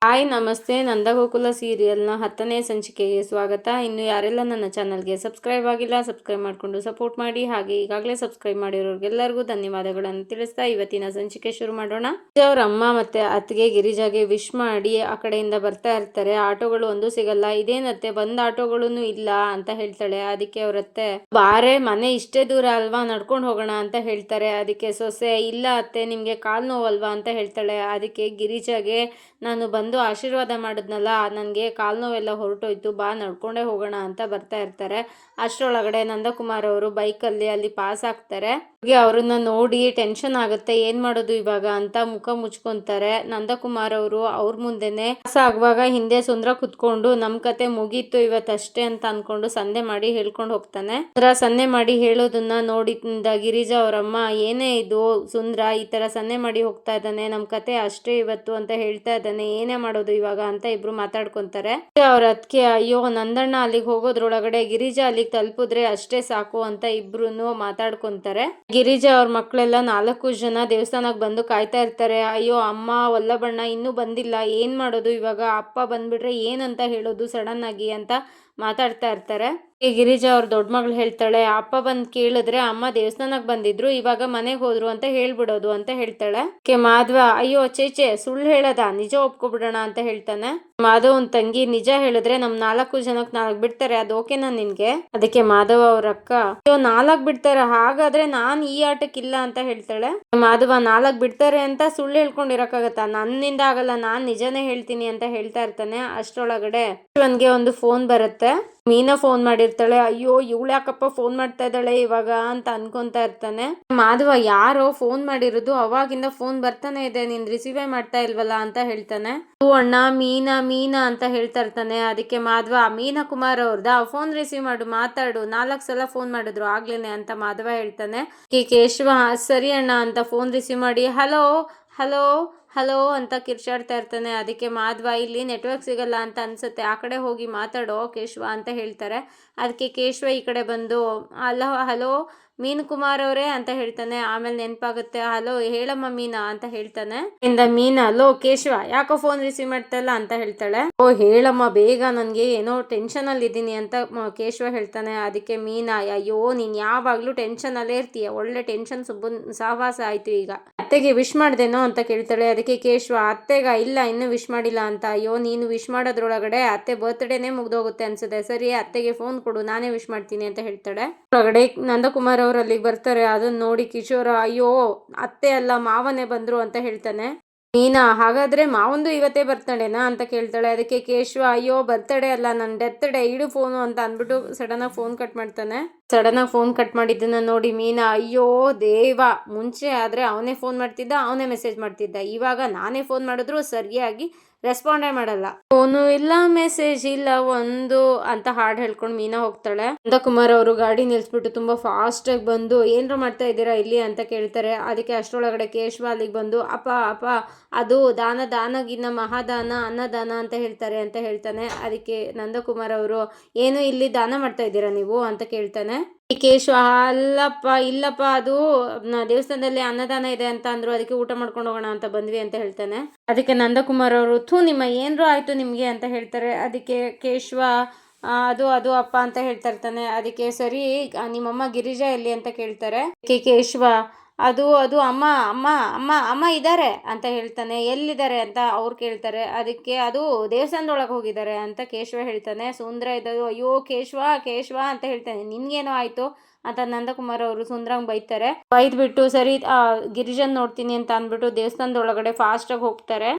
Hi ನಮಸ್ತೆ, ನಂದಗೋಕುಲ ಸೀರಿಯಲ್ನ 10ನೇ ಸಂಚಿಕೆಗೆ ಸ್ವಾಗತ. ಇನ್ನು ಯಾರೆಲ್ಲ ನನ್ನ ಚಾನಲ್ಗೆ ಸಬ್ಸ್ಕ್ರೈಬ್ ಆಗಿಲ್ಲ, ಸಬ್ಸ್ಕ್ರೈಬ್ ಮಾಡಿಕೊಂಡು ಸಪೋರ್ಟ್ ಮಾಡಿ. ಹಾಗೆ ಈಗಾಗಲೇ ಸಬ್ಸ್ಕ್ರೈಬ್ ಮಾಡಿರೋರಿಗೆಲ್ಲರಿಗೂ ಧನ್ಯವಾದಗಳನ್ನು ತಿಳಿಸ್ತಾ ಇವತ್ತಿನ ಸಂಚಿಕೆ ಶುರು ಮಾಡೋಣ. ಅವ್ರ ಅಮ್ಮ ಮತ್ತೆ ಅತ್ತಿಗೆ ಗಿರಿಜಾಗೆ ವಿಶ್ ಮಾಡಿ ಆ ಕಡೆಯಿಂದ ಬರ್ತಾ ಇರ್ತಾರೆ. ಆಟೋಗಳು ಒಂದು ಸಿಗಲ್ಲ. ಇದೇನತ್ತೆ ಬಂದ್ ಆಟೋಗಳೂ ಇಲ್ಲ ಅಂತ ಹೇಳ್ತಾಳೆ. ಅದಕ್ಕೆ ಅವ್ರತ್ತೆ ಬಾರೆ ಮನೆ ಇಷ್ಟೇ ದೂರ ಅಲ್ವಾ, ನಡ್ಕೊಂಡು ಹೋಗೋಣ ಅಂತ ಹೇಳ್ತಾರೆ. ಅದಕ್ಕೆ ಸೊಸೆ ಇಲ್ಲ ಅತ್ತೆ ನಿಮ್ಗೆ ಕಾಲ್ ನೋವಲ್ವಾ ಅಂತ ಹೇಳ್ತಾಳೆ. ಅದಕ್ಕೆ ಗಿರಿಜಾಗೆ ನಾನು ಬಂದು ಆಶೀರ್ವಾದ ಮಾಡಿದ್ನಲ್ಲ, ನನಗೆ ಕಾಲು ನೋವೆಲ್ಲ ಹೊರಟೋಯ್ತು, ಬಾ ನಡ್ಕೊಂಡೇ ಹೋಗೋಣ ಅಂತ ಬರ್ತಾ ಇರ್ತಾರೆ. ಅಷ್ಟರೊಳಗಡೆ ನಂದಕುಮಾರ್ ಅವರು ಬೈಕಲ್ಲಿ ಅಲ್ಲಿ ಪಾಸ್ ಆಗ್ತಾರೆ. ಅವ್ರನ್ನ ನೋಡಿ ಟೆನ್ಷನ್ ಆಗುತ್ತೆ, ಏನ್ ಮಾಡೋದು ಇವಾಗ ಅಂತ ಮುಖ ಮುಚ್ಕೊಂತಾರೆ. ನಂದಕುಮಾರ್ ಅವರು ಅವ್ರ ಮುಂದೆನೆ ಪಾಸ್ ಆಗುವಾಗ ಹಿಂದೆ ಸುಂದ್ರ ಕುತ್ಕೊಂಡು ನಮ್ ಕತೆ ಮುಗೀತು ಇವತ್ತಷ್ಟೇ ಅಂತ ಅನ್ಕೊಂಡು ಸಂಧೆ ಮಾಡಿ ಹೇಳ್ಕೊಂಡು ಹೋಗ್ತಾನೆ. ಸಂಧೆ ಮಾಡಿ ಹೇಳೋದನ್ನ ನೋಡಿದ ಗಿರಿಜಾ ಅವರಮ್ಮ, ಏನೇ ಇದು ಸುಂದ್ರ ಈ ತರ ಸಂಧೆ ಮಾಡಿ ಹೋಗ್ತಾ ಇದ್ದಾನೆ, ನಮ್ ಕತೆ ಅಷ್ಟೇ ಇವತ್ತು ಅಂತ ಹೇಳ್ತಾ ಇದ್ದಾನೆ, ಏನೇ ಮಾಡೋದು ಇವಾಗ ಅಂತ ಇಬ್ರು ಮಾತಾಡ್ಕೊಂತಾರೆ. ಅವ್ರ ಅದಕ್ಕೆ ಅಯ್ಯೋ ನಂದಣ್ಣ ಅಲ್ಲಿಗೆ ಹೋಗೋದ್ರೊಳಗಡೆ ಗಿರಿಜಾ ಅಲ್ಲಿಗೆ ತಲುಪಿದ್ರೆ ಅಷ್ಟೇ ಸಾಕು ಅಂತ ಇಬ್ರು ಮಾತಾಡ್ಕೊಂತಾರೆ. ಗಿರಿಜಾ ಅವ್ರ ಮಕ್ಳೆಲ್ಲ 4 ಜನ ದೇವಸ್ಥಾನಕ್ಕೆ ಬಂದು ಕಾಯ್ತಾ ಇರ್ತಾರೆ. ಅಯ್ಯೋ ಅಮ್ಮ ವಲ್ಲಭಣ್ಣ ಇನ್ನೂ ಬಂದಿಲ್ಲ, ಏನ್ ಮಾಡೋದು ಇವಾಗ, ಅಪ್ಪ ಬಂದ್ಬಿಟ್ರೆ ಏನಂತ ಹೇಳೋದು ಸಡನ್ ಆಗಿ ಅಂತ ಮಾತಾಡ್ತಾ ಇರ್ತಾರೆ. ಗಿರಿಜಾ ಅವ್ರ ದೊಡ್ಡ ಮಗಳು ಹೇಳ್ತಾಳೆ, ಅಪ್ಪ ಬಂದ್ ಕೇಳಿದ್ರೆ ಅಮ್ಮ ದೇವಸ್ಥಾನಕ್ಕೆ ಬಂದಿದ್ರು, ಇವಾಗ ಮನೆಗೆ ಹೋದ್ರು ಅಂತ ಹೇಳ್ಬಿಡೋದು ಅಂತ ಹೇಳ್ತಾಳೆ. ಮಾಧವ ಅಯ್ಯೋ ಚೇಚೆ ಸುಳ್ಳು ಹೇಳದ, ನಿಜ ಒಪ್ಕೊಬಿಡೋಣ ಅಂತ ಹೇಳ್ತಾನೆ. ಮಾಧವನ್ ತಂಗಿ ನಿಜ ಹೇಳಿದ್ರೆ ನಮ್ 4 ಜನಕ್ಕೆ 4 ಬಿಡ್ತಾರೆ, ಅದು ಓಕೆನಾ ನಿನ್ಗೆ? ಅದಕ್ಕೆ ಮಾಧವ ಅವ್ರ ಅಕ್ಕ ಅಯ್ಯೋ 4 ಬಿಡ್ತಾರೆ, ಹಾಗಾದ್ರೆ ನಾನ್ ಈ ಆಟಕ್ಕಿಲ್ಲ ಅಂತ ಹೇಳ್ತಾಳೆ. ಮಾಧವ 4 ಬಿಡ್ತಾರೆ ಅಂತ ಸುಳ್ಳು ಹೇಳ್ಕೊಂಡಿರಕ್ಕಾಗತ್ತಾ, ನನ್ನಿಂದ ಆಗಲ್ಲ, ನಾನ್ ನಿಜನೇ ಹೇಳ್ತೀನಿ ಅಂತ ಹೇಳ್ತಾ ಇರ್ತಾನೆ. ಅಷ್ಟರೊಳಗಡೆ ಶಿವನ್ಗೆ ಒಂದು ಫೋನ್ ಬರುತ್ತೆ. ಮೀನಾ ಫೋನ್ ಮಾಡಿರ್ತಾಳೆ. ಅಯ್ಯೋ ಇವಳು ಯಾಕಪ್ಪ ಫೋನ್ ಮಾಡ್ತಾ ಇದ್ದಾಳೆ ಇವಾಗ ಅಂತ ಅನ್ಕೊಂತಾ ಇರ್ತಾನೆ. ಮಾಧವ ಯಾರೋ ಫೋನ್ ಮಾಡಿರೋದು, ಅವಾಗಿಂದ ಫೋನ್ ಬರ್ತಾನೆ ಇದೆ, ನೀನ್ ರಿಸೀವೇ ಮಾಡ್ತಾ ಇಲ್ವಲ್ಲ ಅಂತ ಹೇಳ್ತಾನೆ. ಅಣ್ಣ ಮೀನಾ ಮೀನಾ ಅಂತ ಹೇಳ್ತಾ ಇರ್ತಾನೆ. ಅದಕ್ಕೆ ಮಾಧವ ಮೀನಾ ಕುಮಾರ್ ಅವ್ರದ, ಫೋನ್ ರಿಸೀವ್ ಮಾಡು, ಮಾತಾಡು, 4 ಸಲ ಫೋನ್ ಮಾಡಿದ್ರು ಆಗ್ಲೇನೆ ಅಂತ ಮಾಧವ ಹೇಳ್ತಾನೆ. ಕೇಶವ ಸರಿ ಅಣ್ಣ ಅಂತ ಫೋನ್ ರಿಸೀವ್ ಮಾಡಿ ಹಲೋ ಹಲೋ ಹಲೋ ಅಂತ ಕಿರ್ಚಾಡ್ತಾ ಇರ್ತಾನೆ. ಅದಕ್ಕೆ ಮಾಧವ ಇಲ್ಲಿ ನೆಟ್ವರ್ಕ್ ಸಿಗಲ್ಲ ಅಂತ ಅನ್ಸುತ್ತೆ, ಆ ಕಡೆ ಹೋಗಿ ಮಾತಾಡೋ ಕೇಶವ ಅಂತ ಹೇಳ್ತಾರೆ. ಅದಕ್ಕೆ ಕೇಶವ ಈ ಕಡೆ ಬಂದು ಹಲೋ ಮೀನು ಕುಮಾರ್ ಅವರೇ ಅಂತ ಹೇಳ್ತಾನೆ. ಆಮೇಲೆ ನೆನಪಾಗುತ್ತೆ, ಹಲೋ ಹೇಳಮ್ಮ ಮೀನಾ ಅಂತ ಹೇಳ್ತಾನೆ. ಇಂದ ಮೀನಾ ಲೋ ಕೇಶವ ಯಾಕೋ ಫೋನ್ ರಿಸೀವ್ ಮಾಡ್ತಾ ಇಲ್ಲ ಅಂತ ಹೇಳ್ತಾಳೆ. ಓ ಹೇಳಮ್ಮ ಬೇಗ, ನನ್ಗೆ ಏನೋ ಟೆನ್ಷನ್ ಅಲ್ಲಿ ಇದ್ದೀನಿ ಅಂತ ಕೇಶವ ಹೇಳ್ತಾನೆ. ಅದಕ್ಕೆ ಮೀನಾ ಅಯ್ಯೋ ನೀನ್ ಯಾವಾಗ್ಲೂ ಟೆನ್ಷನ್ ಅಲ್ಲೇ ಇರ್ತೀಯ, ಒಳ್ಳೆ ಟೆನ್ಷನ್ ಸಹವಾಸ ಆಯ್ತು, ಈಗ ಅತ್ತೆಗೆ ವಿಶ್ ಮಾಡ್ದೇನೋ ಅಂತ ಕೇಳ್ತಾಳೆ. ಅದಕ್ಕೆ ಕೇಶವ ಅತ್ತೆಗ ಇಲ್ಲ ಇನ್ನೂ ವಿಶ್ ಮಾಡಿಲ್ಲ ಅಂತ. ಅಯ್ಯೋ ನೀನು ವಿಶ್ ಮಾಡೋದ್ರೊಳಗಡೆ ಅತ್ತೆ ಬರ್ತ್ಡೇನೆ ಮುಗ್ದೋಗುತ್ತೆ ಅನ್ಸುತ್ತೆ, ಸರಿ ಅತ್ತೆಗೆ ಫೋನ್ ಕೊಡು ನಾನೇ ವಿಶ್ ಮಾಡ್ತೀನಿ ಅಂತ ಹೇಳ್ತಾಳೆ. ಒಳಗಡೆ ನಂದಕುಮಾರ್ ಅವ್ರು ಅಲ್ಲಿಗೆ ಬರ್ತಾರೆ. ಅದನ್ನ ನೋಡಿ ಕಿಶೋರ ಅಯ್ಯೋ ಅತ್ತೆ ಅಲ್ಲ ಮಾವನೇ ಬಂದ್ರು ಅಂತ ಹೇಳ್ತಾನೆ. ಮೀನಾ ಹಾಗಾದ್ರೆ ಮಾವಂದು ಇವತ್ತೇ ಬರ್ತಡೇನಾ ಅಂತ ಕೇಳ್ತಾಳೆ. ಅದಕ್ಕೆ ಕೇಶವ ಅಯ್ಯೋ ಬರ್ತಡೇ ಅಲ್ಲ, ನನ್ನ ಡೆತ್ ಡೇ, ಇಡು ಫೋನು ಅಂತ ಅಂದ್ಬಿಟ್ಟು ಸಡನ್ ಆಗಿ ಫೋನ್ ಕಟ್ ಮಾಡ್ತಾನೆ. ಸಡನ್ ಆಗಿ ಫೋನ್ ಕಟ್ ಮಾಡಿದ್ದನ್ನ ನೋಡಿ ಮೀನಾ ಅಯ್ಯೋ ದೇವ, ಮುಂಚೆ ಆದ್ರೆ ಅವನೇ ಫೋನ್ ಮಾಡ್ತಿದ್ದ, ಅವನೇ ಮೆಸೇಜ್ ಮಾಡ್ತಿದ್ದ, ಇವಾಗ ನಾನೇ ಫೋನ್ ಮಾಡಿದ್ರು ಸರಿಯಾಗಿ ರೆಸ್ಪಾಂಡೇ ಮಾಡಲ್ಲ, ಫೋನು ಇಲ್ಲ ಮೆಸೇಜ್ ಇಲ್ಲ ಒಂದು ಅಂತ ಹಾಡು ಹೇಳ್ಕೊಂಡು ಮೀನಾ ಹೋಗ್ತಾಳೆ. ನಂದಕುಮಾರ್ ಅವರು ಗಾಡಿ ನಿಲ್ಸ್ಬಿಟ್ಟು ತುಂಬಾ ಫಾಸ್ಟ್ ಆಗಿ ಬಂದು ಏನ್ರು ಮಾಡ್ತಾ ಇದ್ದೀರಾ ಇಲ್ಲಿ ಅಂತ ಕೇಳ್ತಾರೆ. ಅದಕ್ಕೆ ಅಷ್ಟರೊಳಗಡೆ ಕೇಶವ ಅಲ್ಲಿಗೆ ಬಂದು ಅಪ್ಪ ಅಪ್ಪ ಅದು ದಾನಗಿನ್ನ ಮಹಾದಾನ ಅನ್ನದಾನ ಅಂತ ಹೇಳ್ತಾರೆ ಅಂತ ಹೇಳ್ತಾನೆ. ಅದಕ್ಕೆ ನಂದಕುಮಾರ್ ಅವರು ಏನು ಇಲ್ಲಿ ದಾನ ಮಾಡ್ತಾ ಇದ್ದೀರಾ ನೀವು ಅಂತ ಕೇಳ್ತಾನೆ. ಕೇಶವ ಅಲ್ಲಪ್ಪ ಇಲ್ಲಪ್ಪ ಅದು ದೇವಸ್ಥಾನದಲ್ಲಿ ಅನ್ನದಾನ ಇದೆ ಅಂತ ಅಂದ್ರು, ಅದಕ್ಕೆ ಊಟ ಮಾಡ್ಕೊಂಡು ಹೋಗೋಣ ಅಂತ ಬಂದ್ವಿ ಅಂತ ಹೇಳ್ತಾನೆ. ಅದಕ್ಕೆ ನಂದಕುಮಾರ್ ಅವರು ನಿಮ್ಮ ಏನ್ರು ಆಯ್ತು ನಿಮ್ಗೆ ಅಂತ ಹೇಳ್ತಾರೆ. ಅದಕ್ಕೆ ಕೇಶವ ಅದು ಅದು ಅಪ್ಪ ಅಂತ ಹೇಳ್ತಾ ಇರ್ತಾನೆ. ಅದಕ್ಕೆ ಸರಿ ನಿಮ್ಮಮ್ಮ ಗಿರಿಜಾ ಎಲ್ಲಿ ಅಂತ ಕೇಳ್ತಾರೆ. ಕೇಶವ ಅದು ಅದು ಅಮ್ಮ ಅಮ್ಮ ಅಮ್ಮ ಅಮ್ಮ ಇದ್ದಾರೆ ಅಂತ ಹೇಳ್ತಾನೆ. ಎಲ್ಲಿದ್ದಾರೆ ಅಂತ ಅವ್ರು ಕೇಳ್ತಾರೆ. ಅದಕ್ಕೆ ಅದು ದೇವಸ್ಥಾನದೊಳಗೆ ಹೋಗಿದ್ದಾರೆ ಅಂತ ಕೇಶವ ಹೇಳ್ತಾನೆ. ಸುಂದ್ರ ಇದ್ದದು ಅಯ್ಯೋ ಕೇಶವ ಕೇಶವ ಅಂತ ಹೇಳ್ತಾನೆ. ನಿನ್ಗೇನೋ ಆಯ್ತು ಅಂತ ನಂದಕುಮಾರ್ ಅವರು ಸುಂದ್ರಂಗ್ ಬೈತಾರೆ. ಬೈದ್ಬಿಟ್ಟು ಸರಿ ಗಿರಿಜನ್ ನೋಡ್ತೀನಿ ಅಂತ ಅಂದ್ಬಿಟ್ಟು ದೇವಸ್ಥಾನದೊಳಗಡೆ ಫಾಸ್ಟ್ ಆಗಿ ಹೋಗ್ತಾರೆ.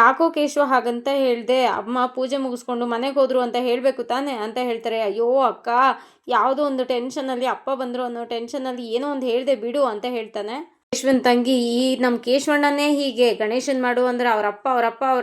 ಯಾಕೋ ಕೇಶವ ಹಾಗಂತ ಹೇಳ್ದೆ, ಅಮ್ಮ ಪೂಜೆ ಮುಗಿಸ್ಕೊಂಡು ಮನೆಗೆ ಹೋದ್ರು ಅಂತ ಹೇಳ್ಬೇಕು ತಾನೆ ಅಂತ ಹೇಳ್ತಾರೆ. ಅಯ್ಯೋ ಅಕ್ಕ ಯಾವುದೋ ಒಂದು ಟೆನ್ಷನ್ ಅಲ್ಲಿ ಅಪ್ಪ ಬಂದ್ರು ಅನ್ನೋ ಟೆನ್ಷನ್ ಅಲ್ಲಿ ಏನೋ ಒಂದು ಹೇಳ್ದೆ ಬಿಡು ಅಂತ ಹೇಳ್ತಾನೆ. ಕೇಶವನ್ ತಂಗಿ ಈ ನಮ್ ಕೇಶವಣ್ಣನೇ ಹೀಗೆ ಗಣೇಶನ್ ಮಾಡು ಅಂದ್ರೆ ಅವ್ರ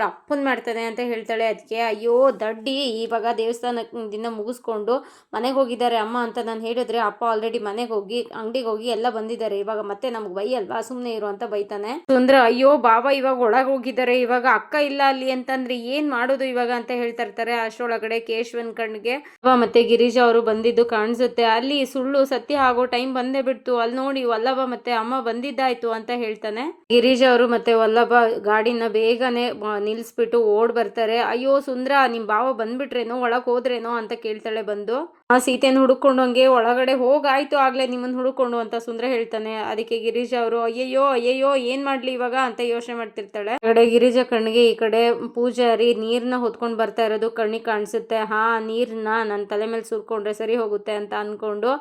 ಅಪ್ಪನ್ ಮಾಡ್ತಾನೆ ಅಂತ ಹೇಳ್ತಾಳೆ. ಅದಕ್ಕೆ ಅಯ್ಯೋ ದಡ್ಡಿ, ಇವಾಗ ದೇವಸ್ಥಾನದಿಂದ ಮುಗಿಸ್ಕೊಂಡು ಮನೆಗೆ ಹೋಗಿದ್ದಾರೆ ಅಮ್ಮ ಅಂತ ನಾನು ಹೇಳಿದ್ರೆ ಅಪ್ಪ ಆಲ್ರೆಡಿ ಮನೆಗೆ ಹೋಗಿ ಅಂಗಡಿಗೆ ಹೋಗಿ ಎಲ್ಲ ಬಂದಿದ್ದಾರೆ, ಇವಾಗ ಮತ್ತೆ ನಮ್ಗೆ ಬೈ ಅಲ್ವಾ, ಸುಮ್ನೆ ಇರು ಅಂತ ಬೈತಾನೆ. ಸುಂದ್ರ ಅಯ್ಯೋ ಬಾಬಾ ಇವಾಗ ಒಳಗೆ ಹೋಗಿದ್ದಾರೆ, ಇವಾಗ ಅಕ್ಕ ಇಲ್ಲ ಅಲ್ಲಿ ಅಂತಂದ್ರೆ ಏನ್ ಮಾಡೋದು ಇವಾಗ ಅಂತ ಹೇಳ್ತಾ ಇರ್ತಾರೆ. ಅಷ್ಟರೊಳಗಡೆ ಕೇಶವನ್ ಕಣ್ಣಿಗೆ ಮತ್ತೆ ಗಿರಿಜಾ ಅವರು ಬಂದಿದ್ದು ಕಾಣಿಸುತ್ತೆ. ಅಲ್ಲಿ ಸುಳ್ಳು ಸತ್ಯ ಆಗೋ ಟೈಮ್ ಬಂದೇ ಬಿಡ್ತು, ಅಲ್ಲಿ ನೋಡಿ ವಲ್ಲಭ ಮತ್ತೆ ಅಮ್ಮ ಬಂದಿದ್ದಾರೆ ಇದಾಯ್ತು ಅಂತ ಹೇಳ್ತಾನೆ. ಗಿರೀಜ್ ಅವರು ಮತ್ತೆ ವಲ್ಲಭ ಗಾಡಿನ ಬೇಗನೆ ನಿಲ್ಸ್ಬಿಟ್ಟು ಓಡ್ ಬರ್ತಾರೆ. ಅಯ್ಯೋ ಸುಂದ್ರ, ನಿಮ್ ಬಾವ ಬಂದ್ಬಿಟ್ರೇನೋ, ಒಳಗ್ ಹೋದ್ರೇನೋ ಅಂತ ಕೇಳ್ತಾಳೆ ಬಂದು. ಸೀತೆನ ಹುಡುಕೊಂಡು ಹಂಗೆ ಒಳಗಡೆ ಹೋಗಾಯ್ತು ಆಗ್ಲೇ ನಿಮ್ಮನ್ನ ಹುಡುಕೊಂಡು ಅಂತ ಸುಂದ್ರ ಹೇಳ್ತಾನೆ. ಅದಕ್ಕೆ ಗಿರೀಜ ಅವರು ಅಯ್ಯಯ್ಯೋ ಅಯ್ಯಯ್ಯೋ ಏನ್ ಮಾಡ್ಲಿ ಇವಾಗ ಅಂತ ಯೋಚನೆ ಮಾಡ್ತಿರ್ತಾಳೆ. ಕಡೆ ಗಿರಿಜ ಕಣ್ಣಿಗೆ ಈ ಕಡೆ ಪೂಜಾರಿ ನೀರ್ನ ಹೊತ್ಕೊಂಡ್ ಬರ್ತಾ ಇರೋದು ಕಣ್ಣಿಗೆ ಕಾಣಿಸುತ್ತೆ. ನೀರ್ನ ನನ್ನ ತಲೆ ಮೇಲೆ ಸುರ್ಕೊಂಡ್ರೆ ಸರಿ ಹೋಗುತ್ತೆ ಅಂತ ಅನ್ಕೊಂಡು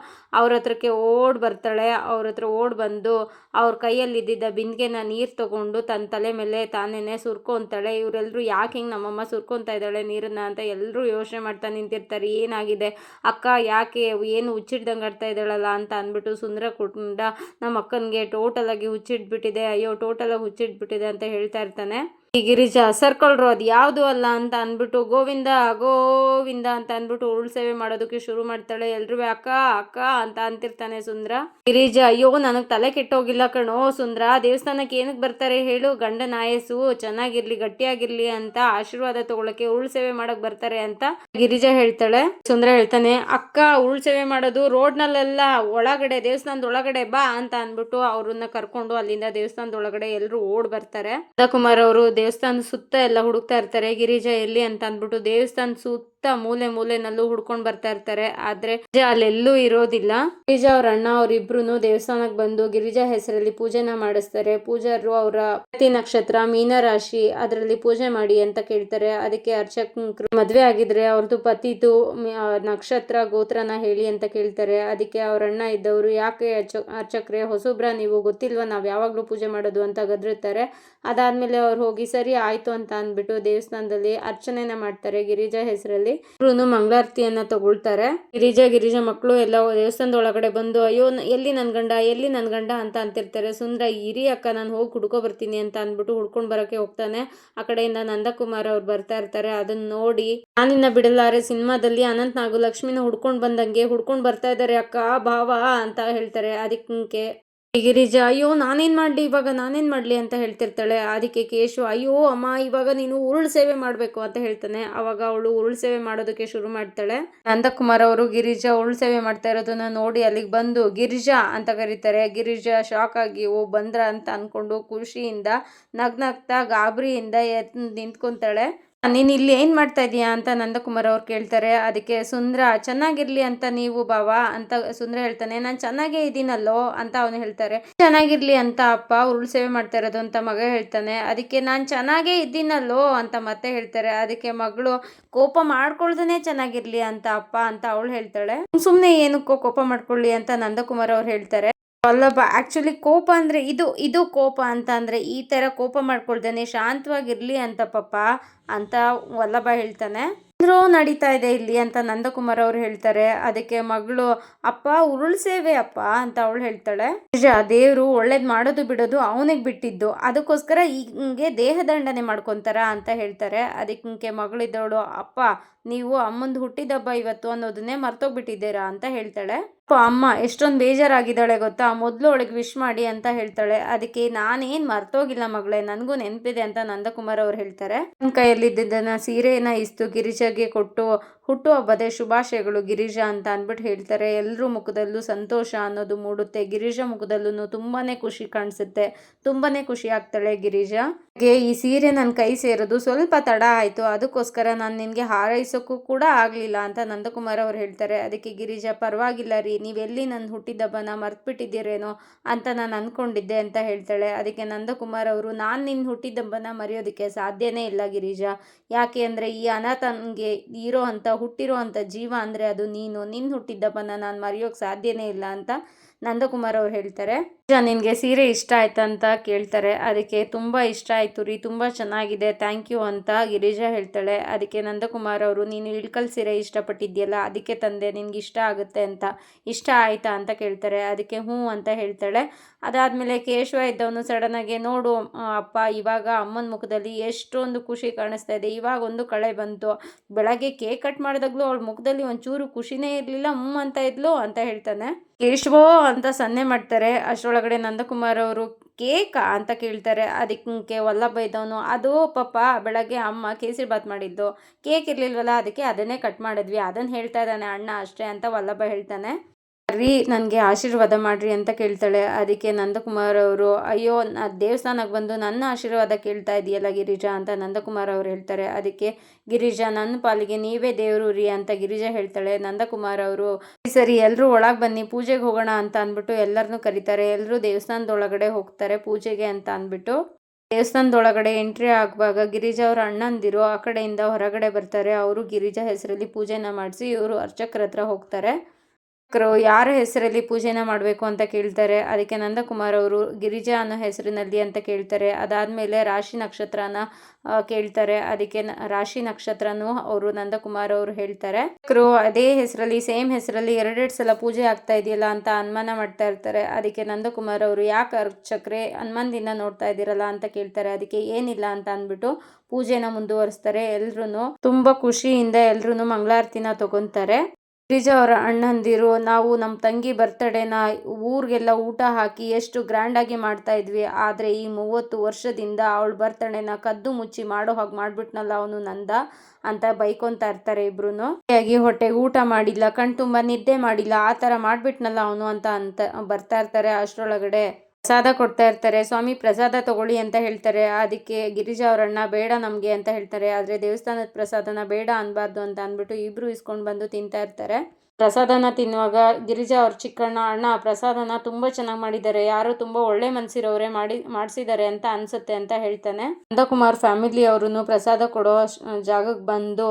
ಅವ್ರ ಹತ್ರಕ್ಕೆ ಓಡ್ ಬರ್ತಾಳೆ. ಅವ್ರ ಹತ್ರ ಓಡ್ ಬಂದು ಅವ್ರ ಕೈಯಲ್ಲಿ ಇದ್ದಿದ್ದ ಬಿಂದಿಗೆನ ನೀರ್ ತಗೊಂಡು ತನ್ನ ತಲೆ ಮೇಲೆ ತಾನೇನೆ ಸುರ್ಕೊಂತಾಳೆ. ಇವರೆಲ್ಲರೂ ಯಾಕೆ ಹಿಂಗೆ ನಮ್ಮಮ್ಮ ಸುರ್ಕೊಂತಾ ಇದ್ದಾಳೆ ನೀರನ್ನ ಅಂತ ಎಲ್ಲರೂ ಯೋಚನೆ ಮಾಡ್ತಾ ನಿಂತಿರ್ತಾರೆ. ಏನಾಗಿದೆ ಅಕ್ಕ, ಯಾಕೆ ಏನು ಹುಚ್ಚಿಡ್ದಂಗೆ ಆಡ್ತಾ ಇದ್ದಾಳಲ್ಲ ಅಂತ ಅಂದ್ಬಿಟ್ಟು ಸುಂದರ ಕುಂಡ ನಮ್ಮ ಅಕ್ಕನಿಗೆ ಟೋಟಲ್ ಆಗಿ ಹುಚ್ಚಿಡ್ಬಿಟ್ಟಿದೆ, ಅಯ್ಯೋ ಟೋಟಲ್ ಆಗಿ ಹುಚ್ಚಿಡ್ಬಿಟ್ಟಿದೆ ಅಂತ ಹೇಳ್ತಾ ಇರ್ತಾನೆ. ಈ ಗಿರಿಜಾ ಸರ್ಕೊಳ್ರು ಅದು ಯಾವುದು ಅಲ್ಲ ಅಂತ ಅಂದ್ಬಿಟ್ಟು ಗೋವಿಂದ ಗೋವಿಂದ ಅಂತ ಅಂದ್ಬಿಟ್ಟು ಉರುಳು ಸೇವೆ ಮಾಡೋದಕ್ಕೆ ಶುರು ಮಾಡ್ತಾಳೆ. ಎಲ್ರೂ ಅಕ್ಕ ಅಕ್ಕ ಅಂತ ಅಂತಿರ್ತಾನೆ ಸುಂದ್ರ. ಗಿರಿಜಾ ಅಯ್ಯೋ ನನಗ್ ತಲೆ ಕೆಟ್ಟೋಗಿಲ್ಲ ಕಣೋ ಸುಂದ್ರ, ದೇವಸ್ಥಾನಕ್ಕೆ ಏನಕ್ಕೆ ಬರ್ತಾರೆ ಹೇಳು, ಗಂಡನ ಆಯಸ್ಸು ಚೆನ್ನಾಗಿರ್ಲಿ ಗಟ್ಟಿಯಾಗಿರ್ಲಿ ಅಂತ ಆಶೀರ್ವಾದ ತಗೊಳಕ್ಕೆ ಉರುಳು ಸೇವೆ ಮಾಡಕ್ ಬರ್ತಾರೆ ಅಂತ ಗಿರಿಜಾ ಹೇಳ್ತಾಳೆ. ಸುಂದ್ರ ಹೇಳ್ತಾನೆ, ಅಕ್ಕ ಉರುಳು ಸೇವೆ ಮಾಡೋದು ರೋಡ್ನಲ್ಲೆಲ್ಲ ಒಳಗಡೆ ದೇವಸ್ಥಾನದ ಒಳಗಡೆ ಬಾ ಅಂತ ಅಂದ್ಬಿಟ್ಟು ಅವ್ರನ್ನ ಕರ್ಕೊಂಡು ಅಲ್ಲಿಂದ ದೇವಸ್ಥಾನದ ಒಳಗಡೆ ಎಲ್ಲರೂ ಓಡ್ ಬರ್ತಾರೆ. ಕುಮಾರ್ ಅವರು ದೇವಸ್ಥಾನ ಸುತ್ತ ಎಲ್ಲ ಹುಡುಕ್ತಾ ಇರ್ತಾರೆ. ಗಿರಿಜಾ ಎಲ್ಲಿ ಅಂತ ಅಂದ್ಬಿಟ್ಟು ದೇವಸ್ಥಾನ ಸುತ್ತ ಮೂಲೆ ಮೂಲೆನಲ್ಲೂ ಹುಡ್ಕೊಂಡ್ ಬರ್ತಾ ಇರ್ತಾರೆ. ಆದ್ರೆ ಅಲ್ಲೆಲ್ಲೂ ಇರೋದಿಲ್ಲ. ಗಿರಿಜಾ ಅವ್ರ ಅಣ್ಣ ಅವ್ರಿಬ್ರು ದೇವಸ್ಥಾನಕ್ಕೆ ಬಂದು ಗಿರಿಜಾ ಹೆಸರಲ್ಲಿ ಪೂಜೆನ ಮಾಡಿಸ್ತಾರೆ. ಪೂಜಾರರು ಅವರ ಪ್ರತಿ ನಕ್ಷತ್ರ ಮೀನರಾಶಿ ಅದರಲ್ಲಿ ಪೂಜೆ ಮಾಡಿ ಅಂತ ಕೇಳ್ತಾರೆ. ಅದಕ್ಕೆ ಅರ್ಚಕರು ಮದ್ವೆ ಆಗಿದ್ರೆ ಅವ್ರದ್ದು ಪತಿದು ನಕ್ಷತ್ರ ಗೋತ್ರನ ಹೇಳಿ ಅಂತ ಕೇಳ್ತಾರೆ. ಅದಕ್ಕೆ ಅವ್ರ ಅಣ್ಣ ಇದ್ದವರು ಯಾಕೆ ಅರ್ಚಕ್ರೆ ಹೊಸಬ್ರ ನೀವು, ಗೊತ್ತಿಲ್ವಾ ನಾವ್ ಯಾವಾಗ್ಲೂ ಪೂಜೆ ಮಾಡೋದು ಅಂತ ಗದ್ರುತ್ತಾರೆ. ಅದಾದ್ಮೇಲೆ ಅವ್ರು ಹೋಗಿ ಸರಿ ಆಯ್ತು ಅಂತ ಅಂದ್ಬಿಟ್ಟು ದೇವಸ್ಥಾನದಲ್ಲಿ ಅರ್ಚನೆನ ಮಾಡ್ತಾರೆ ಗಿರಿಜಾ ಹೆಸರಲ್ಲಿ. ಮಂಗಳಾರತಿಯನ್ನ ತಗೊಳ್ತಾರೆ. ಗಿರಿಜಾ ಮಕ್ಕಳು ಎಲ್ಲ ದೇವಸ್ಥಾನದ ಒಳಗಡೆ ಬಂದು ಅಯ್ಯೋ ಎಲ್ಲಿ ನನ್ ಗಂಡ ಅಂತ ಅಂತಿರ್ತಾರೆ. ಸುಂದ್ರ ಇರಿ ಅಕ್ಕ ನಾನು ಹೋಗಿ ಹುಡ್ಕೊ ಬರ್ತೀನಿ ಅಂತ ಅಂದ್ಬಿಟ್ಟು ಹುಡ್ಕೊಂಡ್ ಬರಕ್ಕೆ ಹೋಗ್ತಾನೆ. ಆ ಕಡೆಯಿಂದ ನಂದಕುಮಾರ್ ಅವ್ರು ಬರ್ತಾ ಇರ್ತಾರೆ. ಅದನ್ನ ನೋಡಿ ನಾನಿನ್ನ ಬಿಡಲಾರೆ ಸಿನಿಮಾದಲ್ಲಿ ಅನಂತ್ ನಾಗು ಲಕ್ಷ್ಮಿನ ಹುಡ್ಕೊಂಡ್ ಬಂದಂಗೆ ಹುಡ್ಕೊಂಡ್ ಬರ್ತಾ ಇದಾರೆ ಅಕ್ಕ ಭಾವ ಅಂತ ಹೇಳ್ತಾರೆ. ಅದಕ್ಕೆ ಗಿರಿಜಾ ಅಯ್ಯೋ ನಾನೇನ್ ಮಾಡ್ಲಿ ಅಂತ ಹೇಳ್ತಿರ್ತಾಳೆ. ಅದಕ್ಕೆ ಕೇಶವ ಅಯ್ಯೋ ಅಮ್ಮ ಇವಾಗ ನೀನು ಉರುಳು ಸೇವೆ ಮಾಡ್ಬೇಕು ಅಂತ ಹೇಳ್ತಾನೆ. ಅವಾಗ ಅವಳು ಉರುಳು ಸೇವೆ ಮಾಡೋದಕ್ಕೆ ಶುರು ಮಾಡ್ತಾಳೆ. ನಂದಕುಮಾರ್ ಅವರು ಗಿರಿಜಾ ಉರುಳು ಸೇವೆ ಮಾಡ್ತಾ ಇರೋದನ್ನ ನೋಡಿ ಅಲ್ಲಿಗೆ ಬಂದು ಗಿರಿಜಾ ಅಂತ ಕರೀತಾರೆ. ಗಿರಿಜಾ ಶಾಕ್ ಆಗಿ ಬಂದ್ರ ಅಂತ ಅನ್ಕೊಂಡು ಖುಷಿಯಿಂದ ನಗ್ನಗ್ತಾ ಗಾಬರಿಯಿಂದ ನಿಂತ್ಕೊಂತಾಳೆ. ನೀನ್ ಇಲ್ಲಿ ಏನ್ ಮಾಡ್ತಾ ಇದೀಯಾ ಅಂತ ನಂದಕುಮಾರ್ ಅವ್ರು ಕೇಳ್ತಾರೆ. ಅದಕ್ಕೆ ಸುಂದ್ರ ಚೆನ್ನಾಗಿರ್ಲಿ ಅಂತ ನೀವು ಬಾವ ಅಂತ ಸುಂದ್ರ ಹೇಳ್ತಾನೆ. ನಾನ್ ಚೆನ್ನಾಗೇ ಇದೀನಲ್ಲೋ ಅಂತ ಅವನು ಹೇಳ್ತಾರೆ. ಚೆನ್ನಾಗಿರ್ಲಿ ಅಂತ ಅಪ್ಪ ಉರುಳು ಸೇವೆ ಮಾಡ್ತಾ ಇರೋದು ಅಂತ ಮಗ ಹೇಳ್ತಾನೆ. ಅದಕ್ಕೆ ನಾನ್ ಚೆನ್ನಾಗೇ ಇದ್ದೀನಲ್ಲೋ ಅಂತ ಮತ್ತೆ ಹೇಳ್ತಾರೆ. ಅದಕ್ಕೆ ಮಗಳು ಕೋಪ ಮಾಡ್ಕೊಳ್ದೇನೆ ಚೆನ್ನಾಗಿರ್ಲಿ ಅಂತ ಅಪ್ಪ ಅಂತ ಅವಳು ಹೇಳ್ತಾಳೆ. ಸುಮ್ನೆ ಏನಕ್ಕೋ ಕೋಪ ಮಾಡ್ಕೊಳ್ಳಿ ಅಂತ ನಂದಕುಮಾರ್ ಅವ್ರು ಹೇಳ್ತಾರೆ. ವಲ್ಲಭ ಆಕ್ಚುಲಿ ಕೋಪ ಅಂದ್ರೆ ಇದು ಕೋಪ ಅಂತ ಅಂದ್ರೆ ಈ ತರ ಕೋಪ ಮಾಡ್ಕೊಳ್ದೇನೆ ಶಾಂತವಾಗಿರ್ಲಿ ಅಂತ ಪಾಪ ಅಂತ ವಲ್ಲಭ ಹೇಳ್ತಾನೆ. ನಡೀತಾ ಇದೆ ಇಲ್ಲಿ ಅಂತ ನಂದಕುಮಾರ್ ಅವ್ರು ಹೇಳ್ತಾರೆ. ಅದಕ್ಕೆ ಮಗಳು ಅಪ್ಪ ಉರುಳು ಸೇವೆ ಅಪ್ಪ ಅಂತ ಅವಳು ಹೇಳ್ತಾಳೆ. ನಿಜ, ದೇವ್ರು ಒಳ್ಳೇದ್ ಮಾಡೋದು ಬಿಡೋದು ಅವನಿಗೆ ಬಿಟ್ಟಿದ್ದು, ಅದಕ್ಕೋಸ್ಕರ ಹಿಂಗೆ ದೇಹದಂಡನೆ ಮಾಡ್ಕೊಂತಾರ ಅಂತ ಹೇಳ್ತಾರೆ. ಅದಕ್ಕೆ ಮಗಳಿದ್ದವಳು ಅಪ್ಪ ನೀವು ಅಮ್ಮಂದು ಹುಟ್ಟಿದಬ್ಬ ಇವತ್ತು ಅನ್ನೋದನ್ನೇ ಮರ್ತೋಗ್ಬಿಟ್ಟಿದ್ದೀರಾ ಅಂತ ಹೇಳ್ತಾಳೆ. ಅಮ್ಮ ಎಷ್ಟೊಂದು ಬೇಜಾರಾಗಿದ್ದಾಳೆ ಗೊತ್ತಾ, ಮೊದಲು ಅವಳಿಗೆ ವಿಶ್ ಮಾಡಿ ಅಂತ ಹೇಳ್ತಾಳೆ. ಅದಕ್ಕೆ ನಾನೇನ್ ಮರ್ತೋಗಿಲ್ಲ ಮಗಳೇ, ನನಗೂ ನೆನಪಿದೆ ಅಂತ ನಂದಕುಮಾರ್ ಅವ್ರು ಹೇಳ್ತಾರೆ. ನನ್ನ ಕೈಯಲ್ಲಿದ್ದನ್ನ ಸೀರೆನ ಇಸ್ತು ಗಿರಿಜಾಗೆ ಕೊಟ್ಟು ಹುಟ್ಟುಹಬ್ಬದ ಶುಭಾಶಯಗಳು ಗಿರಿಜಾ ಅಂತ ಅಂದ್ಬಿಟ್ಟು ಹೇಳ್ತಾರೆ. ಎಲ್ಲರೂ ಮುಖದಲ್ಲೂ ಸಂತೋಷ ಅನ್ನೋದು ಮೂಡುತ್ತೆ. ಗಿರಿಜಾ ಮುಖದಲ್ಲೂ ತುಂಬಾನೇ ಖುಷಿ ಕಾಣಿಸುತ್ತೆ. ತುಂಬಾನೇ ಖುಷಿ ಆಗ್ತಾಳೆ ಗಿರಿಜಾ. ಈ ಸೀರೆ ನನ್ನ ಕೈ ಸೇರೋದು ಸ್ವಲ್ಪ ತಡ ಆಯ್ತು, ಅದಕ್ಕೋಸ್ಕರ ನಾನು ನಿನ್ಗೆ ಹಾರೈಸೋಕ್ಕೂ ಕೂಡ ಆಗ್ಲಿಲ್ಲ ಅಂತ ನಂದಕುಮಾರ್ ಅವ್ರು ಹೇಳ್ತಾರೆ. ಅದಕ್ಕೆ ಗಿರಿಜಾ ಪರವಾಗಿಲ್ಲ ರೀ, ನೀವೆಲ್ಲಿ ನನ್ನ ಹುಟ್ಟಿದಬ್ಬನ ಮರ್ತ್ಬಿಟ್ಟಿದ್ದೀರೇನೋ ಅಂತ ನಾನು ಅನ್ಕೊಂಡಿದ್ದೆ ಅಂತ ಹೇಳ್ತಾಳೆ. ಅದಕ್ಕೆ ನಂದಕುಮಾರ್ ಅವರು ನಾನು ನಿನ್ನ ಹುಟ್ಟಿದಬ್ಬನ ಮರೆಯೋದಕ್ಕೆ ಸಾಧ್ಯನೇ ಇಲ್ಲ ಗಿರಿಜಾ, ಯಾಕೆ ಅಂದರೆ ಈ ಅನಾಥನಿಗೆ ಹುಟ್ಟಿರೋ ಅಂಥ ಜೀವ ಅಂದರೆ ಅದು ನೀನು, ನಿನ್ನ ಹುಟ್ಟಿದಬ್ಬನ ನಾನು ಮರೆಯೋಕೆ ಸಾಧ್ಯನೇ ಇಲ್ಲ ಅಂತ ನಂದಕುಮಾರ್ ಅವ್ರು ಹೇಳ್ತಾರೆ. ನಿನಗೆ ಸೀರೆ ಇಷ್ಟ ಆಯ್ತಾ ಅಂತ ಕೇಳ್ತಾರೆ. ಅದಕ್ಕೆ ತುಂಬ ಇಷ್ಟ ಆಯಿತು ರೀ, ತುಂಬ ಚೆನ್ನಾಗಿದೆ, ಥ್ಯಾಂಕ್ ಯು ಅಂತ ಗಿರಿಜಾ ಹೇಳ್ತಾಳೆ. ಅದಕ್ಕೆ ನಂದಕುಮಾರ್ ಅವರು ನೀನು ಇಳ್ಕಲ್ ಸೀರೆ ಇಷ್ಟಪಟ್ಟಿದ್ಯಲ್ಲ ಅದಕ್ಕೆ ತಂದೆ, ನಿನ್ಗೆ ಇಷ್ಟ ಆಗುತ್ತೆ ಅಂತ, ಇಷ್ಟ ಆಯ್ತಾ ಅಂತ ಕೇಳ್ತಾರೆ. ಅದಕ್ಕೆ ಹ್ಞೂ ಅಂತ ಹೇಳ್ತಾಳೆ. ಅದಾದಮೇಲೆ ಕೇಶವ ಇದ್ದವನು ಸಡನ್ನಾಗಿ ನೋಡು ಅಪ್ಪ ಇವಾಗ ಅಮ್ಮನ ಮುಖದಲ್ಲಿ ಎಷ್ಟೊಂದು ಖುಷಿ ಕಾಣಿಸ್ತಾ ಇದೆ, ಇವಾಗ ಒಂದು ಕಳೆ ಬಂತು, ಬೆಳಗ್ಗೆ ಕೇಕ್ ಕಟ್ ಮಾಡಿದಾಗಲೂ ಅವಳ ಮುಖದಲ್ಲಿ ಒಂಚೂರು ಖುಷಿನೇ ಇರಲಿಲ್ಲ, ಅಂತ ಇದ್ಲು ಅಂತ ಹೇಳ್ತಾನೆ. ಕೇಶವೋ ಅಂತ ಸನ್ನೆ ಮಾಡ್ತಾರೆ. ಅಷ್ಟರೊಳಗಡೆ ನಂದಕುಮಾರ್ ಅವರು ಕೇಕ್ ಅಂತ ಕೇಳ್ತಾರೆ. ಅದಕ್ಕೆ ವಲ್ಲಭ ಇದ್ದವನು ಅದು ಪಾಪ ಬೆಳಗ್ಗೆ ಅಮ್ಮ ಕೇಸರಿ ಬಾತ್ ಮಾಡಿದ್ದು, ಕೇಕ್ ಇರ್ಲಿಲ್ವಲ್ಲ ಅದಕ್ಕೆ ಅದನ್ನೇ ಕಟ್ ಮಾಡಿದ್ವಿ, ಅದನ್ನ ಹೇಳ್ತಾ ಇದ್ದಾನೆ ಅಣ್ಣ ಅಷ್ಟೇ ಅಂತ ವಲ್ಲಭ ಹೇಳ್ತಾನೆ. ರೀ ನನಗೆ ಆಶೀರ್ವಾದ ಮಾಡ್ರಿ ಅಂತ ಕೇಳ್ತಾಳೆ. ಅದಕ್ಕೆ ನಂದಕುಮಾರ್ ಅವರು, ಅಯ್ಯೋ ದೇವಸ್ಥಾನಕ್ಕೆ ಬಂದು ನನ್ನ ಆಶೀರ್ವಾದ ಕೇಳ್ತಾ ಇದೆಯಲ್ಲ ಗಿರಿಜಾ ಅಂತ ನಂದಕುಮಾರ್ ಅವರು ಹೇಳ್ತಾರೆ. ಅದಕ್ಕೆ ಗಿರಿಜಾ, ನನ್ನ ಪಾಲಿಗೆ ನೀವೇ ದೇವರು ರೀ ಅಂತ ಗಿರಿಜಾ ಹೇಳ್ತಾಳೆ. ನಂದಕುಮಾರ್ ಅವರು, ಸರಿ ಎಲ್ಲರೂ ಒಳಗೆ ಬನ್ನಿ ಪೂಜೆಗೆ ಹೋಗೋಣ ಅಂತ ಅಂದ್ಬಿಟ್ಟು ಎಲ್ಲರನ್ನೂ ಕರೀತಾರೆ. ಎಲ್ಲರೂ ದೇವಸ್ಥಾನದೊಳಗಡೆ ಹೋಗ್ತಾರೆ ಪೂಜೆಗೆ ಅಂತ ಅಂದ್ಬಿಟ್ಟು. ದೇವಸ್ಥಾನದೊಳಗಡೆ ಎಂಟ್ರಿ ಆಗುವಾಗ ಗಿರಿಜಾ ಅವ್ರ ಅಣ್ಣಂದಿರು ಆ ಕಡೆಯಿಂದ ಹೊರಗಡೆ ಬರ್ತಾರೆ. ಅವರು ಗಿರಿಜಾ ಹೆಸರಲ್ಲಿ ಪೂಜೆನ ಮಾಡಿಸಿ ಇವರು ಅರ್ಚಕರ ಹತ್ರ ಹೋಗ್ತಾರೆ. ಯಾರ ಹೆಸರಲ್ಲಿ ಪೂಜೆನ ಮಾಡಬೇಕು ಅಂತ ಕೇಳ್ತಾರೆ. ಅದಕ್ಕೆ ನಂದಕುಮಾರ್ ಅವರು ಗಿರಿಜಾ ಅನ್ನೋ ಹೆಸರಿನಲ್ಲಿ ಅಂತ ಕೇಳ್ತಾರೆ. ಅದಾದಮೇಲೆ ರಾಶಿ ನಕ್ಷತ್ರನ ಕೇಳ್ತಾರೆ. ಅದಕ್ಕೆ ರಾಶಿ ನಕ್ಷತ್ರನೂ ಅವರು ನಂದಕುಮಾರ್ ಅವರು ಹೇಳ್ತಾರೆ. ಅದೇ ಹೆಸರಲ್ಲಿ ಸೇಮ್ ಹೆಸರಲ್ಲಿ ಎರಡೆರಡು ಸಲ ಪೂಜೆ ಆಗ್ತಾ ಇದೆಯಲ್ಲ ಅಂತ ಅನುಮಾನ ಮಾಡ್ತಾ ಇರ್ತಾರೆ. ಅದಕ್ಕೆ ನಂದಕುಮಾರ್ ಅವರು, ಯಾಕೆ ಅರ್ಚಕ್ರೆ ಅನುಮಾನದಿಂದ ನೋಡ್ತಾ ಇದ್ದೀರಲ್ಲ ಅಂತ ಕೇಳ್ತಾರೆ. ಅದಕ್ಕೆ ಏನಿಲ್ಲ ಅಂತ ಅಂದ್ಬಿಟ್ಟು ಪೂಜೆನ ಮುಂದುವರಿಸ್ತಾರೆ. ಎಲ್ರು ತುಂಬಾ ಖುಷಿಯಿಂದ ಎಲ್ರು ಮಂಗಳಾರತಿನ ತಗೊಂತಾರೆ. ಗಿರಿಜಾ ಅವರ ಅಣ್ಣಂದಿರು, ನಾವು ನಮ್ಮ ತಂಗಿ ಬರ್ತಡೇನ ಊರಿಗೆಲ್ಲ ಊಟ ಹಾಕಿ ಎಷ್ಟು ಗ್ರ್ಯಾಂಡಾಗಿ ಮಾಡ್ತಾ ಇದ್ವಿ, ಆದರೆ ಈ 30 ವರ್ಷದಿಂದ ಅವಳ ಬರ್ತಡೇನ ಕದ್ದು ಮುಚ್ಚಿ ಮಾಡೋ ಹಾಗೆ ಮಾಡ್ಬಿಟ್ನಲ್ಲ ಅವನು ನಂದ ಅಂತ ಬೈಕೊಂತಾ ಇರ್ತಾರೆ ಇಬ್ರು. ಹೊಟ್ಟೆಗೆ ಊಟ ಮಾಡಿಲ್ಲ, ಕಣ್ತುಂಬ ನಿದ್ದೆ ಮಾಡಿಲ್ಲ, ಆ ಥರ ಮಾಡ್ಬಿಟ್ನಲ್ಲ ಅವನು ಅಂತ ಬರ್ತಾ ಇರ್ತಾರೆ. ಅಷ್ಟರೊಳಗಡೆ ಪ್ರಸಾದ ಕೊಡ್ತಾ ಇರ್ತಾರೆ. ಸ್ವಾಮಿ ಪ್ರಸಾದ ತಗೊಳ್ಳಿ ಅಂತ ಹೇಳ್ತಾರೆ. ಅದಕ್ಕೆ ಗಿರಿಜಾ ಅವ್ರ ಅಣ್ಣ, ಬೇಡ ನಮಗೆ ಅಂತ ಹೇಳ್ತಾರೆ. ಆದರೆ ದೇವಸ್ಥಾನದ ಪ್ರಸಾದನ ಬೇಡ ಅನ್ಬಾರ್ದು ಅಂತ ಅಂದ್ಬಿಟ್ಟು ಇಬ್ರು ಇಸ್ಕೊಂಡು ಬಂದು ತಿಂತಾ ಇರ್ತಾರೆ. ಪ್ರಸಾದನ ತಿನ್ನುವಾಗ ಗಿರಿಜಾ ಅವ್ರ ಚಿಕ್ಕಣ್ಣ, ಅಣ್ಣ ಪ್ರಸಾದನ ತುಂಬ ಚೆನ್ನಾಗಿ ಮಾಡಿದ್ದಾರೆ, ಯಾರು ತುಂಬ ಒಳ್ಳೆ ಮನಸ್ಸಿರೋರೆ ಮಾಡಿಸಿದ್ದಾರೆ ಅಂತ ಅನ್ಸುತ್ತೆ ಅಂತ ಹೇಳ್ತಾನೆ. ನಂದಕುಮಾರ್ ಫ್ಯಾಮಿಲಿ ಅವರು ಪ್ರಸಾದ ಕೊಡೋ ಜಾಗಕ್ಕೆ ಬಂದು,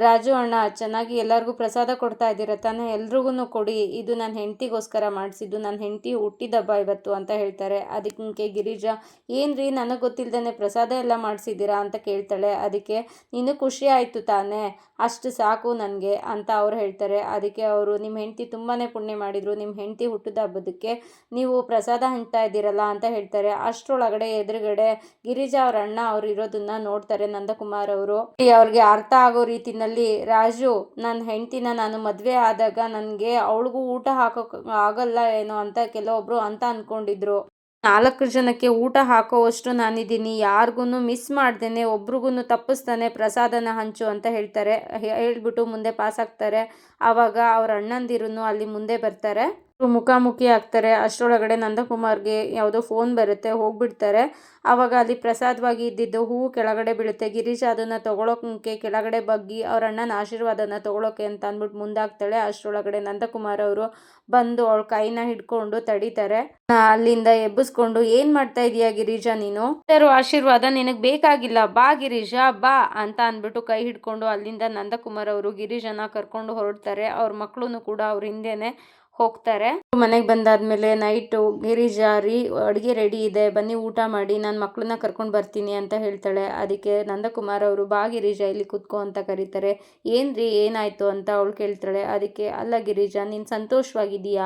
ರಾಜು ಅಣ್ಣ ಚೆನ್ನಾಗಿ ಎಲ್ಲರಿಗೂ ಪ್ರಸಾದ ಕೊಡ್ತಾ ಇದ್ದೀರ ತಾನೇ, ಎಲ್ರಿಗೂ ಕೊಡಿ, ಇದು ನನ್ನ ಹೆಂಡತಿಗೋಸ್ಕರ ಮಾಡಿಸಿದ್ದು, ನನ್ನ ಹೆಂಡತಿ ಹುಟ್ಟಿದಬ್ಬ ಇವತ್ತು ಅಂತ ಹೇಳ್ತಾರೆ. ಅದಕ್ಕೆ ಗಿರಿಜಾ, ಏನ್ರಿ ನನಗೆ ಗೊತ್ತಿಲ್ದೇ ಪ್ರಸಾದ ಎಲ್ಲ ಮಾಡಿಸಿದ್ದೀರಾ ಅಂತ ಕೇಳ್ತಾಳೆ. ಅದಕ್ಕೆ ನೀನು ಖುಷಿ ಆಯಿತು ತಾನೇ, ಅಷ್ಟು ಸಾಕು ನನಗೆ ಅಂತ ಅವ್ರು ಹೇಳ್ತಾರೆ. ಅದಕ್ಕೆ ಅವರು, ನಿಮ್ಮ ಹೆಂಡತಿ ತುಂಬಾ ಪುಣ್ಯ ಮಾಡಿದ್ರು, ನಿಮ್ಮ ಹೆಂಡತಿ ಹುಟ್ಟಿದ ಹಬ್ಬದಕ್ಕೆ ನೀವು ಪ್ರಸಾದ ಹಂಚ್ತಾ ಇದ್ದೀರಲ್ಲ ಅಂತ ಹೇಳ್ತಾರೆ. ಅಷ್ಟರೊಳಗಡೆ ಎದುರುಗಡೆ ಗಿರಿಜಾ ಅವ್ರ ಅಣ್ಣ ಅವ್ರು ಇರೋದನ್ನ ನೋಡ್ತಾರೆ ನಂದಕುಮಾರ್ ಅವರು. ಅವ್ರಿಗೆ ಅರ್ಥ ಆಗೋ ರೀತಿನಲ್ಲಿ, ರಾಜು ನನ್ನ ಹೆಂಡತಿನ ನಾನು ಮದುವೆ ಆದಾಗ ನನಗೆ ಅವಳಿಗೂ ಊಟ ಹಾಕೋಕ್ ಆಗಲ್ಲ ಏನೋ ಅಂತ ಕೆಲವೊಬ್ರು ಅಂತ ಅನ್ಕೊಂಡಿದ್ರು. 4 ಜನಕ್ಕೆ ಊಟ ಹಾಕೋವಷ್ಟು ನಾನಿದ್ದೀನಿ, ಯಾರಿಗೂ ಮಿಸ್ ಮಾಡ್ದೇನೆ ಒಬ್ರಿಗೂ ತಪ್ಪಿಸ್ತಾನೆ ಪ್ರಸಾದನ ಹಂಚು ಅಂತ ಹೇಳ್ತಾರೆ. ಹೇಳ್ಬಿಟ್ಟು ಮುಂದೆ ಪಾಸ್ ಆಗ್ತಾರೆ. ಆವಾಗ ಅವ್ರ ಅಣ್ಣಂದಿರು ಅಲ್ಲಿ ಮುಂದೆ ಬರ್ತಾರೆ, ಮುಖಾಮುಖಿ ಆಗ್ತಾರೆ. ಅಷ್ಟರೊಳಗಡೆ ನಂದಕುಮಾರ್ಗೆ ಯಾವುದೋ ಫೋನ್ ಬರುತ್ತೆ, ಹೋಗ್ಬಿಡ್ತಾರೆ. ಆವಾಗ ಅಲ್ಲಿ ಪ್ರಸಾದವಾಗಿ ಇದ್ದಿದ್ದು ಹೂವು ಕೆಳಗಡೆ ಬೀಳುತ್ತೆ. ಗಿರೀಶ ಅದನ್ನು ತಗೊಳೋಕೆ ಕೆಳಗಡೆ ಬಗ್ಗಿ ಅವ್ರ ಅಣ್ಣನ ಆಶೀರ್ವಾದನ ತಗೊಳೋಕೆ ಅಂತ ಅಂದ್ಬಿಟ್ಟು ಮುಂದಾಗ್ತಾಳೆ. ಅಷ್ಟರೊಳಗಡೆ ನಂದಕುಮಾರ್ ಅವರು ಬಂದು ಅವಳ ಕೈನ ಹಿಡ್ಕೊಂಡು ತಡೀತಾರೆ. ಅಲ್ಲಿಂದ ಎಬ್ಬಿಸ್ಕೊಂಡು, ಏನ್ ಮಾಡ್ತಾ ಇದೀಯಾ ಗಿರಿಜಾ ನೀನು, ಆಶೀರ್ವಾದ ನಿನಗೆ ಬೇಕಾಗಿಲ್ಲ, ಬಾ ಗಿರಿಜಾ ಬಾ ಅಂತ ಅಂದ್ಬಿಟ್ಟು ಕೈ ಹಿಡ್ಕೊಂಡು ಅಲ್ಲಿಂದ ನಂದಕುಮಾರ್ ಅವರು ಗಿರಿಜಾನ ಕರ್ಕೊಂಡು ಹೊರಡ್ತಾರೆ. ಅವ್ರ ಮಕ್ಕಳು ಕೂಡ ಅವ್ರ ಹಿಂದೆನೆ ಹೋಗ್ತಾರೆ. ಮನೆಗೆ ಬಂದಾದ್ಮೇಲೆ ನೈಟು ಗಿರಿಜಾ, ಅಡುಗೆ ರೆಡಿ ಇದೆ, ಬನ್ನಿ ಊಟ ಮಾಡಿ, ನಾನು ಮಕ್ಕಳನ್ನ ಕರ್ಕೊಂಡು ಬರ್ತೀನಿ ಅಂತ ಹೇಳ್ತಾಳೆ. ಅದಕ್ಕೆ ನಂದಕುಮಾರ್ ಅವರು, ಬಾ ಗಿರಿಜಾ ಇಲ್ಲಿ ಕುತ್ಕೋ ಅಂತ ಕರೀತಾರೆ. ಏನ್ರಿ ಏನಾಯ್ತು ಅಂತ ಅವಳು ಕೇಳ್ತಾಳೆ. ಅದಕ್ಕೆ, ಅಲ್ಲ ಗಿರಿಜಾ ನೀನು ಸಂತೋಷವಾಗಿದೀಯಾ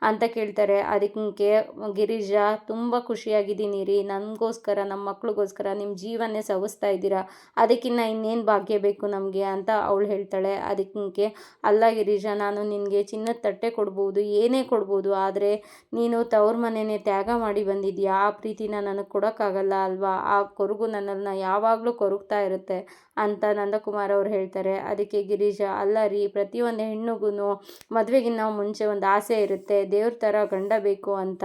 ಅಂತ ಕೇಳ್ತಾರೆ. ಅದಕ್ಕೆ ಗಿರಿಜಾ, ತುಂಬ ಖುಷಿಯಾಗಿದ್ದೀನಿ ರೀ, ನನಗೋಸ್ಕರ ನಮ್ಮ ಮಕ್ಳಿಗೋಸ್ಕರ ನಿಮ್ಮ ಜೀವನೇ ಸವಿಸ್ತಾ ಇದ್ದೀರಾ, ಅದಕ್ಕಿಂತ ಇನ್ನೇನು ಭಾಗ್ಯ ಬೇಕು ನಮಗೆ ಅಂತ ಅವಳು ಹೇಳ್ತಾಳೆ. ಅದಕ್ಕೆ, ಅಲ್ಲ ಗಿರಿಜಾ, ನಾನು ನಿನಗೆ ಚಿನ್ನದ ತಟ್ಟೆ ಕೊಡ್ಬೋದು, ಏನೇ ಕೊಡ್ಬೋದು, ಆದರೆ ನೀನು ತವ್ರ ಮನೆಯೇ ತ್ಯಾಗ ಮಾಡಿ ಬಂದಿದ್ಯಾ, ಆ ಪ್ರೀತಿನ ನನಗೆ ಕೊಡೋಕ್ಕಾಗಲ್ಲ ಅಲ್ವಾ, ಆ ಕೊರಗು ನನ್ನನ್ನು ಯಾವಾಗಲೂ ಕೊರಗ್ತಾ ಇರುತ್ತೆ ಅಂತ ನಂದಕುಮಾರ್ ಅವ್ರು ಹೇಳ್ತಾರೆ. ಅದಕ್ಕೆ ಗಿರಿಜಾ, ಅಲ್ಲ ರೀ, ಪ್ರತಿಯೊಂದು ಹೆಣ್ಣಿಗೂ ಮದುವೆಗಿನ್ನ ಮುಂಚೆ ಒಂದು ಆಸೆ ಇರುತ್ತೆ, ದೇವ್ರ ಥರ ಗಂಡ ಬೇಕು ಅಂತ.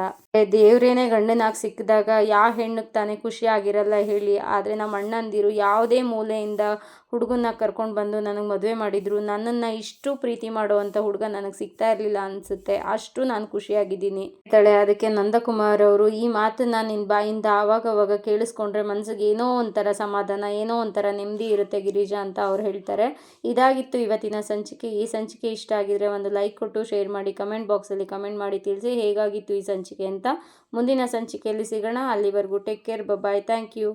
ದೇವ್ರೇನೇ ಗಂಡನಾಗಿ ಸಿಕ್ಕಿದಾಗ ಯಾವ ಹೆಣ್ಣಿಗೆ ತಾನೇ ಖುಷಿಯಾಗಿರಲ್ಲ ಹೇಳಿ. ಆದರೆ ನಮ್ಮ ಅಣ್ಣಂದಿರು ಯಾವುದೇ ಮೂಲೆಯಿಂದ ಹುಡುಗನ್ನ ಕರ್ಕೊಂಡು ಬಂದು ನನಗೆ ಮದುವೆ ಮಾಡಿದ್ರು, ನನ್ನನ್ನು ಇಷ್ಟು ಪ್ರೀತಿ ಮಾಡುವಂಥ ಹುಡುಗ ನನಗೆ ಸಿಗ್ತಾ ಇರಲಿಲ್ಲ ಅನಿಸುತ್ತೆ, ಅಷ್ಟು ನಾನು ಖುಷಿಯಾಗಿದ್ದೀನಿ ಹೇಳ್ತಾಳೆ. ಅದಕ್ಕೆ ನಂದಕುಮಾರ್ ಅವರು, ಈ ಮಾತನ್ನ ನಿನ್ನ ಬಾಯಿಂದ ಆವಾಗವಾಗ ಕೇಳಿಸ್ಕೊಂಡ್ರೆ ಮನಸ್ಸಿಗೆ ಏನೋ ಒಂಥರ ಸಮಾಧಾನ, ಏನೋ ಒಂಥರ ನೆಮ್ಮದಿ ಇರುತ್ತೆ ಗಿರಿಜಾ ಅಂತ ಅವ್ರು ಹೇಳ್ತಾರೆ. ಇದಾಗಿತ್ತು ಇವತ್ತಿನ ಸಂಚಿಕೆ. ಈ ಸಂಚಿಕೆ ಇಷ್ಟ ಆಗಿದ್ರೆ ಒಂದು ಲೈಕ್ ಕೊಟ್ಟು ಶೇರ್ ಮಾಡಿ, ಕಮೆಂಟ್ ಬಾಕ್ಸಲ್ಲಿ ಕಮೆಂಟ್ ಮಾಡಿ ತಿಳಿಸಿ ಹೇಗಾಗಿತ್ತು ಈ ಸಂಚಿಕೆ ಅಂತ. ಮುಂದಿನ ಸಂಚಿಕೆಯಲ್ಲಿ ಸಿಗೋಣ. ಅಲ್ಲಿವರೆಗೂ take care, bye, thank you.